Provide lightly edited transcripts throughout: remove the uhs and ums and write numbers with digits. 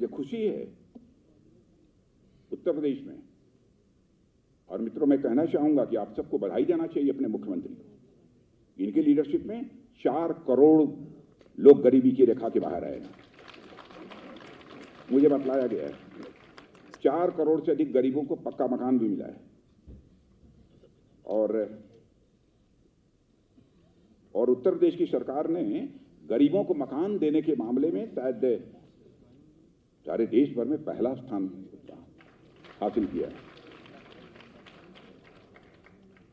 मुझे खुशी है उत्तर प्रदेश में। और मित्रों, मैं कहना चाहूंगा कि आप सबको बधाई देना चाहिए अपने मुख्यमंत्री को। इनके लीडरशिप में 4 करोड़ लोग गरीबी की रेखा के बाहर आए। मुझे बतलाया गया है 4 करोड़ से अधिक गरीबों को पक्का मकान भी मिला है। और उत्तर प्रदेश की सरकार ने गरीबों को मकान देने के मामले में शायद सारे देश भर में पहला स्थान हासिल किया है।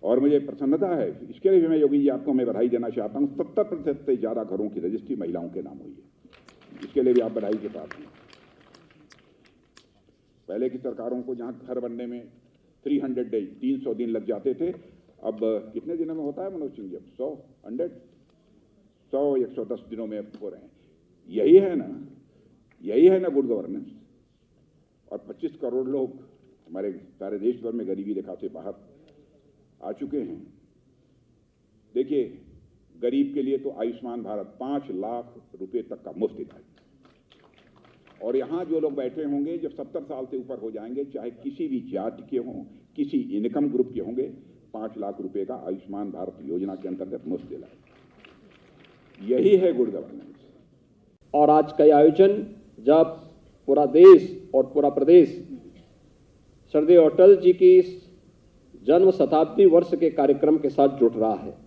और मुझे प्रसन्नता है, इसके लिए भी मैं योगी जी आपको मैं बधाई देना चाहता हूं। 70% से ज्यादा घरों की रजिस्ट्री महिलाओं के नाम हुई है। इसके लिए भी आप बधाई के पात्र हैं। पहले की सरकारों को जहां घर बनने में 300 डेज 300 दिन लग जाते थे, अब कितने दिनों में होता है मनोज सिंह जी? अब 110 दिनों में हो रहे हैं। यही है ना गुड गवर्नेंस। और 25 करोड़ लोग हमारे सारे देश भर में गरीबी रेखा से बाहर आ चुके हैं। देखिए, गरीब के लिए तो आयुष्मान भारत 5 लाख रुपए तक का मुफ्त इलाज। और यहां जो लोग बैठे होंगे जब 70 साल से ऊपर हो जाएंगे, चाहे किसी भी जाति के हों, किसी इनकम ग्रुप के होंगे, 5 लाख रुपए का आयुष्मान भारत योजना के अंतर्गत मुफ्त इलाज। यही है गुड गवर्नेंस। और आज का आयोजन जब पूरा देश और पूरा प्रदेश श्रद्धेय अटल जी की जन्म शताब्दी वर्ष के कार्यक्रम के साथ जुट रहा है,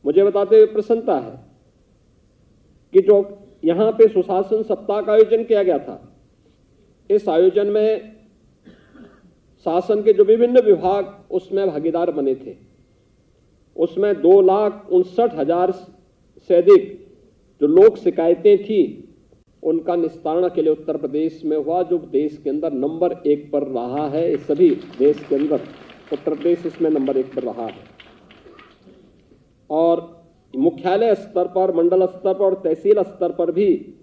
मुझे बताते हुए प्रसन्नता है कि जो यहां पे सुशासन सप्ताह का आयोजन किया गया था, इस आयोजन में शासन के जो विभिन्न विभाग उसमें भागीदार बने थे। उसमें 2,59,000 से अधिक जो लोक शिकायतें थी उनका निस्तारण के लिए उत्तर प्रदेश में हुआ, जो देश के अंदर नंबर 1 पर रहा है। इस सभी देश के अंदर उत्तर प्रदेश इसमें नंबर 1 पर रहा है। और मुख्यालय स्तर पर, मंडल स्तर पर और तहसील स्तर पर भी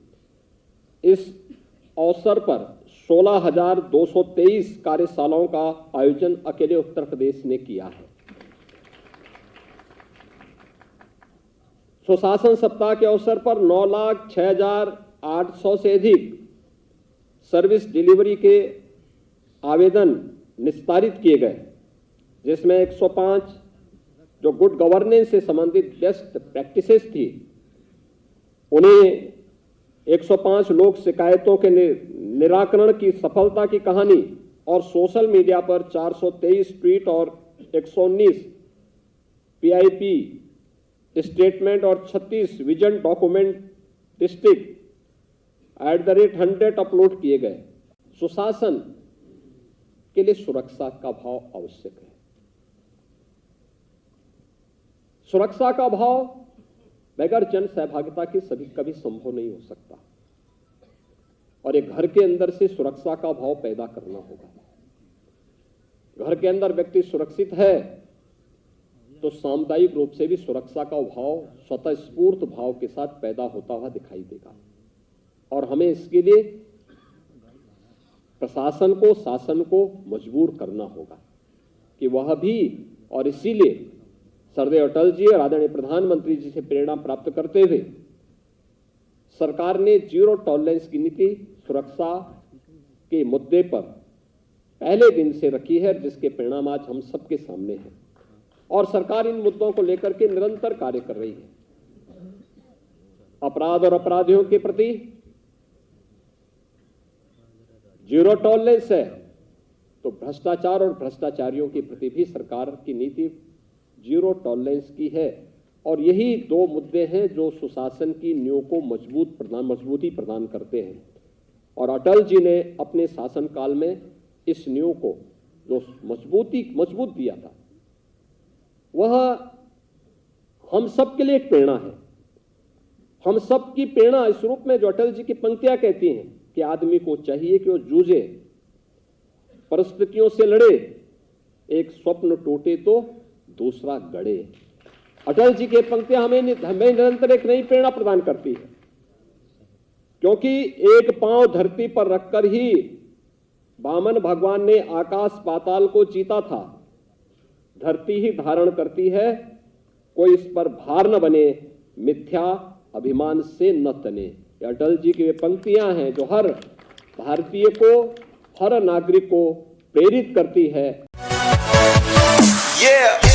इस अवसर पर 16,223 कार्यशालाओं का आयोजन अकेले उत्तर प्रदेश ने किया है। सुशासन सप्ताह के अवसर पर 9,06,800 से अधिक सर्विस डिलीवरी के आवेदन निस्तारित किए गए, जिसमें 105 जो गुड गवर्नेंस से संबंधित बेस्ट प्रैक्टिसेस थी, उन्हें 105 लोक शिकायतों के निराकरण की सफलता की कहानी और सोशल मीडिया पर 423 ट्वीट और 119 पीआईपी स्टेटमेंट और 36 विजन डॉक्यूमेंट डिस्ट्रिक्ट @100 अपलोड किए गए। सुशासन के लिए सुरक्षा का भाव आवश्यक है। सुरक्षा का भाव बगैर जन सहभागिता के कभी संभव नहीं हो सकता। और एक घर के अंदर से सुरक्षा का भाव पैदा करना होगा। घर के अंदर व्यक्ति सुरक्षित है तो सामुदायिक रूप से भी सुरक्षा का भाव स्वतः स्फूर्त भाव के साथ पैदा होता हुआ दिखाई देगा। और हमें इसके लिए प्रशासन को, शासन को मजबूर करना होगा कि वह भी, और इसीलिए श्रद्धेय अटल जी और आदरणीय प्रधानमंत्री जी से प्रेरणा प्राप्त करते हुए सरकार ने जीरो टॉलरेंस की नीति सुरक्षा के मुद्दे पर पहले दिन से रखी है, जिसके परिणाम आज हम सबके सामने हैं। और सरकार इन मुद्दों को लेकर के निरंतर कार्य कर रही है। अपराध और अपराधियों के प्रति जीरो टॉलरेंस है, तो भ्रष्टाचार और भ्रष्टाचारियों के प्रति भी सरकार की नीति जीरो टॉलरेंस की है। और यही 2 मुद्दे हैं जो सुशासन की नींव को मजबूती प्रदान करते हैं। और अटल जी ने अपने शासनकाल में इस नींव को जो मजबूत दिया था, वह हम सब के लिए एक प्रेरणा है। हम सब की प्रेरणा इस रूप में जो अटल जी की पंक्तियां कहती हैं कि आदमी को चाहिए कि वो जूझे, परिस्थितियों से लड़े, एक स्वप्न टूटे तो दूसरा गढ़े। अटल जी की पंक्तियां हमें निरंतर एक नई प्रेरणा प्रदान करती है, क्योंकि एक पांव धरती पर रखकर ही वामन भगवान ने आकाश पाताल को जीता था। धरती ही धारण करती है, कोई इस पर भार न बने, मिथ्या अभिमान से न तने। ये अटल जी की वे पंक्तियां हैं जो हर भारतीय को, हर नागरिक को प्रेरित करती है। Yeah!